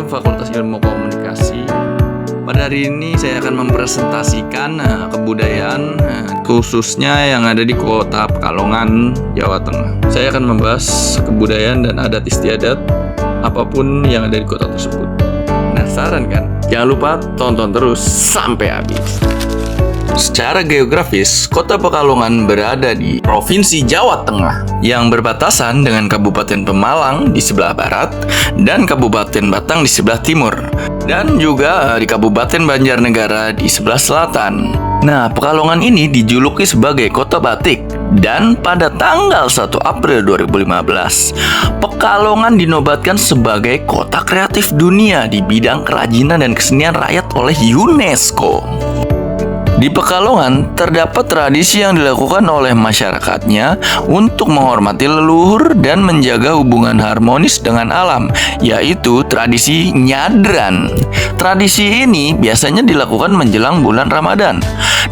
Fakultas Ilmu Komunikasi. Pada hari ini saya akan mempresentasikan kebudayaan khususnya yang ada di Kota Pekalongan, Jawa Tengah. Saya akan membahas kebudayaan dan adat istiadat apapun yang ada di kota tersebut. Penasaran kan? Jangan lupa tonton terus sampai habis. Secara geografis, Kota Pekalongan berada di Provinsi Jawa Tengah yang berbatasan dengan Kabupaten Pemalang di sebelah barat dan Kabupaten Batang di sebelah timur, dan juga di Kabupaten Banjarnegara di sebelah selatan. Nah, Pekalongan ini dijuluki sebagai Kota Batik, dan pada tanggal 1 April 2015, Pekalongan dinobatkan sebagai Kota Kreatif Dunia di bidang kerajinan dan kesenian rakyat oleh UNESCO. Di Pekalongan terdapat tradisi yang dilakukan oleh masyarakatnya untuk menghormati leluhur dan menjaga hubungan harmonis dengan alam, yaitu tradisi nyadran. Tradisi ini biasanya dilakukan menjelang bulan Ramadan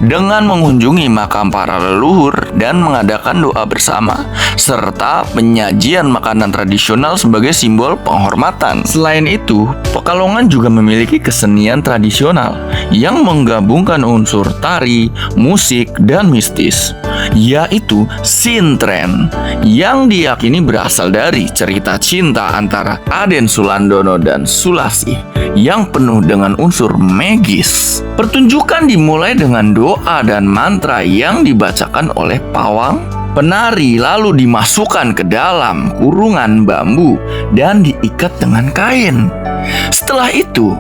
dengan mengunjungi makam para leluhur dan mengadakan doa bersama, serta penyajian makanan tradisional sebagai simbol penghormatan. Selain itu, Pekalongan juga memiliki kesenian tradisional yang menggabungkan unsur tari, musik, dan mistis, yaitu sintren, yang diyakini berasal dari cerita cinta antara Aden Sulandono dan Sulasih yang penuh dengan unsur magis. Pertunjukan dimulai dengan doa dan mantra yang dibacakan oleh pawang. Penari lalu dimasukkan ke dalam kurungan bambu dan diikat dengan kain. Setelah itu,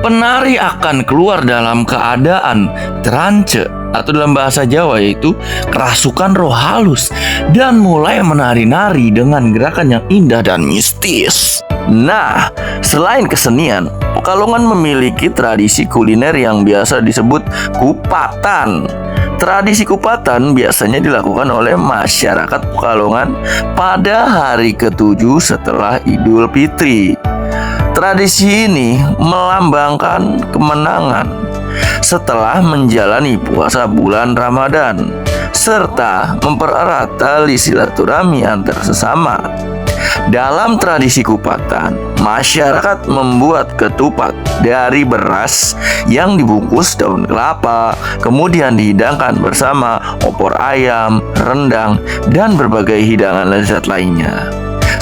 penari akan keluar dalam keadaan trance atau dalam bahasa Jawa yaitu kerasukan roh halus dan mulai menari-nari dengan gerakan yang indah dan mistis. Nah, selain kesenian, Pekalongan memiliki tradisi kuliner yang biasa disebut kupatan. Tradisi kupatan biasanya dilakukan oleh masyarakat Pekalongan pada hari ke-7 setelah Idul Fitri. Tradisi ini melambangkan kemenangan setelah menjalani puasa bulan Ramadan, serta mempererat tali silaturahmi antar sesama. Dalam tradisi kupatan, masyarakat membuat ketupat dari beras yang dibungkus daun kelapa, kemudian dihidangkan bersama opor ayam, rendang, dan berbagai hidangan lezat lainnya.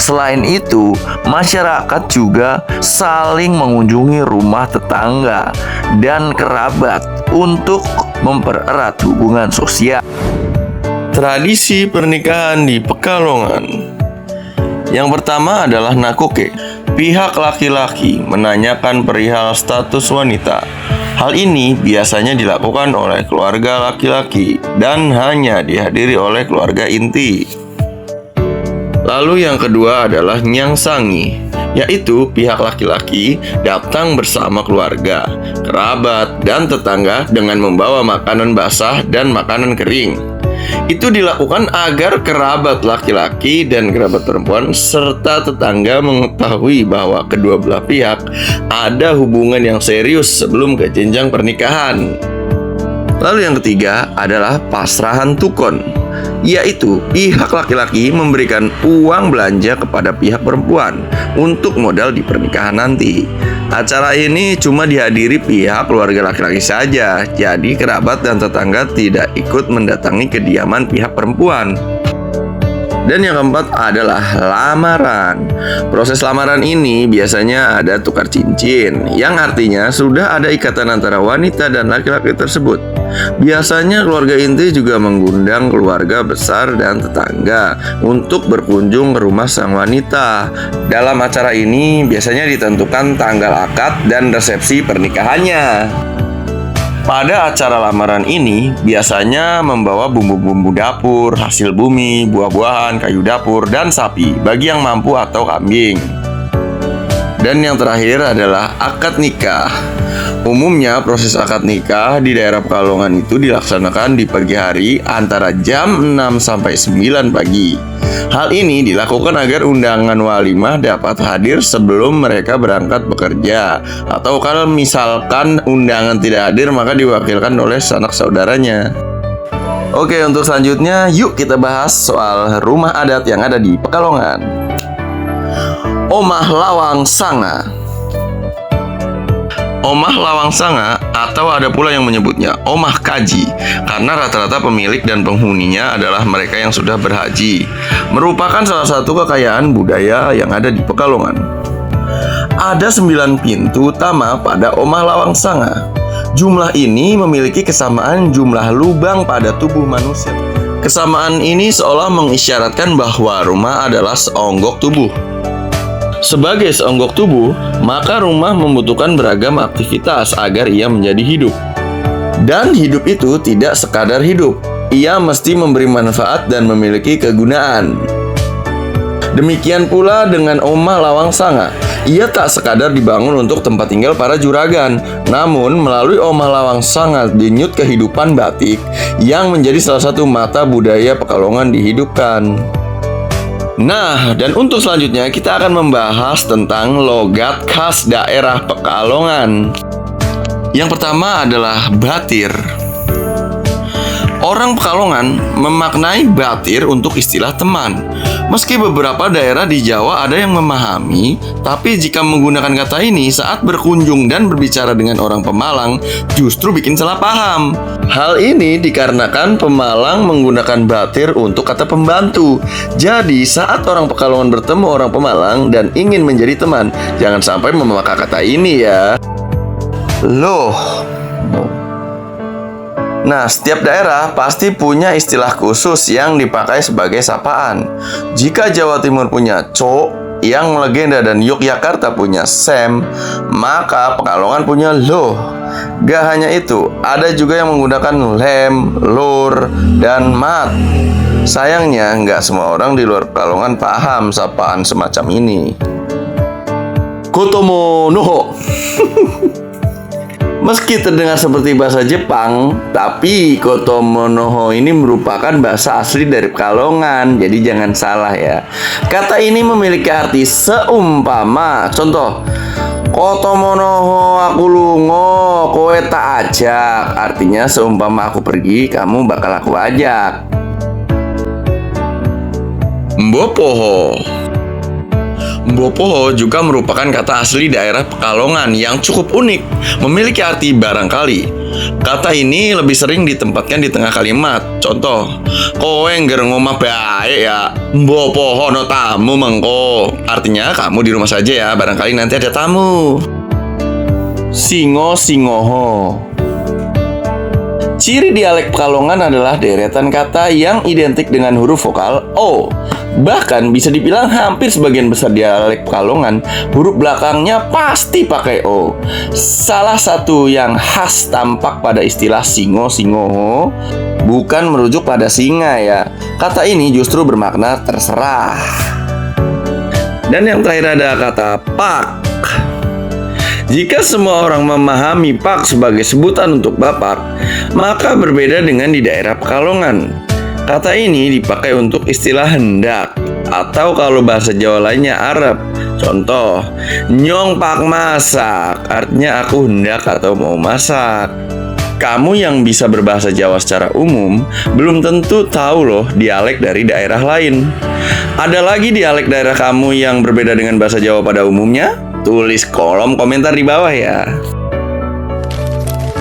Selain itu, masyarakat juga saling mengunjungi rumah tetangga dan kerabat untuk mempererat hubungan sosial. Tradisi pernikahan di Pekalongan. Yang pertama adalah nakoke. Pihak laki-laki menanyakan perihal status wanita. Hal ini biasanya dilakukan oleh keluarga laki-laki dan hanya dihadiri oleh keluarga inti. Lalu yang kedua adalah nyangsangi, yaitu pihak laki-laki datang bersama keluarga, kerabat, dan tetangga dengan membawa makanan basah dan makanan kering. Itu dilakukan agar kerabat laki-laki dan kerabat perempuan serta tetangga mengetahui bahwa kedua belah pihak ada hubungan yang serius sebelum ke jenjang pernikahan. Lalu yang ketiga adalah pasrahan tukon, yaitu pihak laki-laki memberikan uang belanja kepada pihak perempuan untuk modal di pernikahan nanti. Acara ini cuma dihadiri pihak keluarga laki-laki saja, jadi kerabat dan tetangga tidak ikut mendatangi kediaman pihak perempuan. Dan yang keempat adalah lamaran. Proses lamaran ini biasanya ada tukar cincin, yang artinya sudah ada ikatan antara wanita dan laki-laki tersebut. Biasanya keluarga inti juga mengundang keluarga besar dan tetangga untuk berkunjung ke rumah sang wanita. Dalam acara ini biasanya ditentukan tanggal akad dan resepsi pernikahannya. Pada acara lamaran ini biasanya membawa bumbu-bumbu dapur, hasil bumi, buah-buahan, kayu dapur, dan sapi bagi yang mampu atau kambing. Dan yang terakhir adalah akad nikah. Umumnya proses akad nikah di daerah Pekalongan itu dilaksanakan di pagi hari antara jam 6 sampai 9 pagi. Hal ini dilakukan agar undangan walimah dapat hadir sebelum mereka berangkat bekerja, atau kalau misalkan undangan tidak hadir maka diwakilkan oleh sanak saudaranya. Oke, untuk selanjutnya yuk kita bahas soal rumah adat yang ada di Pekalongan. Omah Lawang Sanga. Omah Lawang Sanga, atau ada pula yang menyebutnya Omah Kaji, karena rata-rata pemilik dan penghuninya adalah mereka yang sudah berhaji, merupakan salah satu kekayaan budaya yang ada di Pekalongan. Ada 9 pintu utama pada Omah Lawang Sanga. Jumlah ini memiliki kesamaan jumlah lubang pada tubuh manusia. Kesamaan ini seolah mengisyaratkan bahwa rumah adalah seonggok tubuh. Sebagai seonggok tubuh, maka rumah membutuhkan beragam aktivitas agar ia menjadi hidup. Dan hidup itu tidak sekadar hidup, ia mesti memberi manfaat dan memiliki kegunaan. Demikian pula dengan Omah Lawang Sanga. Ia tak sekadar dibangun untuk tempat tinggal para juragan, namun melalui Omah Lawang Sanga denyut kehidupan batik yang menjadi salah satu mata budaya Pekalongan dihidupkan. Nah, dan untuk selanjutnya kita akan membahas tentang logat khas daerah Pekalongan. Yang pertama adalah batir. Orang Pekalongan memaknai batir untuk istilah teman. Meski beberapa daerah di Jawa ada yang memahami, tapi jika menggunakan kata ini saat berkunjung dan berbicara dengan orang Pemalang, justru bikin salah paham. Hal ini dikarenakan Pemalang menggunakan batir untuk kata pembantu. Jadi saat orang Pekalongan bertemu orang Pemalang dan ingin menjadi teman, jangan sampai memakai kata ini ya. Loh. Nah, setiap daerah pasti punya istilah khusus yang dipakai sebagai sapaan. Jika Jawa Timur punya cok, yang legenda, dan Yogyakarta punya sem, maka Pekalongan punya loh. Gak hanya itu, ada juga yang menggunakan lem, lur, dan mat. Sayangnya, nggak semua orang di luar Pekalongan paham sapaan semacam ini. Kotomo noho. Meski terdengar seperti bahasa Jepang, tapi kotomo noho ini merupakan bahasa asli dari Pekalongan, jadi jangan salah ya. Kata ini memiliki arti seumpama. Contoh, kotomo noho aku lungo, kowe tak ajak. Artinya seumpama aku pergi, kamu bakal aku ajak. Mbopoho. Mbopoho juga merupakan kata asli daerah Pekalongan yang cukup unik, memiliki arti barangkali. Kata ini lebih sering ditempatkan di tengah kalimat. Contoh, kowe ngger ngomah bae ya, mbopoho no tamu mengko. Artinya kamu di rumah saja ya, barangkali nanti ada tamu. Singo singoho. Ciri dialek Pekalongan adalah deretan kata yang identik dengan huruf vokal O. Bahkan bisa dibilang hampir sebagian besar dialek Pekalongan, huruf belakangnya pasti pakai O. Salah satu yang khas tampak pada istilah singo-singoho bukan merujuk pada singa ya. Kata ini justru bermakna terserah. Dan yang terakhir ada kata pak. Jika semua orang memahami pak sebagai sebutan untuk bapak, maka berbeda dengan di daerah Pekalongan. Kata ini dipakai untuk istilah hendak, atau kalau bahasa Jawa lainnya Arab. Contoh, nyong pak masak, artinya aku hendak atau mau masak. Kamu yang bisa berbahasa Jawa secara umum, belum tentu tahu loh dialek dari daerah lain. Ada lagi dialek daerah kamu yang berbeda dengan bahasa Jawa pada umumnya? Tulis kolom komentar di bawah ya.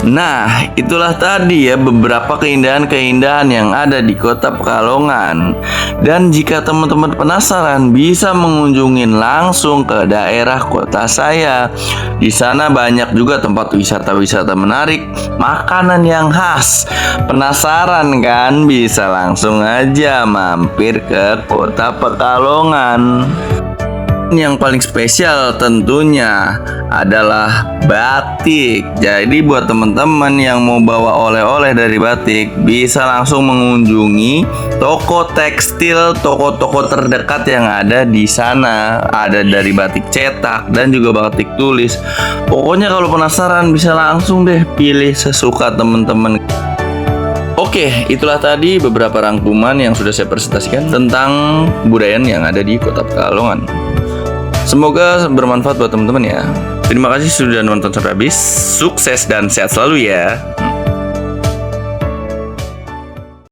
Nah, itulah tadi ya beberapa keindahan-keindahan yang ada di kota Pekalongan. Dan jika teman-teman penasaran, bisa mengunjungi langsung ke daerah kota saya. Di sana banyak juga tempat wisata-wisata menarik, makanan yang khas. Penasaran kan? Bisa langsung aja mampir ke kota Pekalongan. Yang paling spesial tentunya adalah batik. Jadi buat teman-teman yang mau bawa oleh-oleh dari batik, bisa langsung mengunjungi toko tekstil, toko-toko terdekat yang ada di sana. Ada dari batik cetak dan juga batik tulis. Pokoknya kalau penasaran bisa langsung deh pilih sesuka teman-teman. Oke, itulah tadi beberapa rangkuman yang sudah saya presentasikan tentang kebudayaan yang ada di kota Pekalongan. Semoga bermanfaat buat teman-teman ya. Terima kasih sudah nonton sampai habis. Sukses dan sehat selalu ya.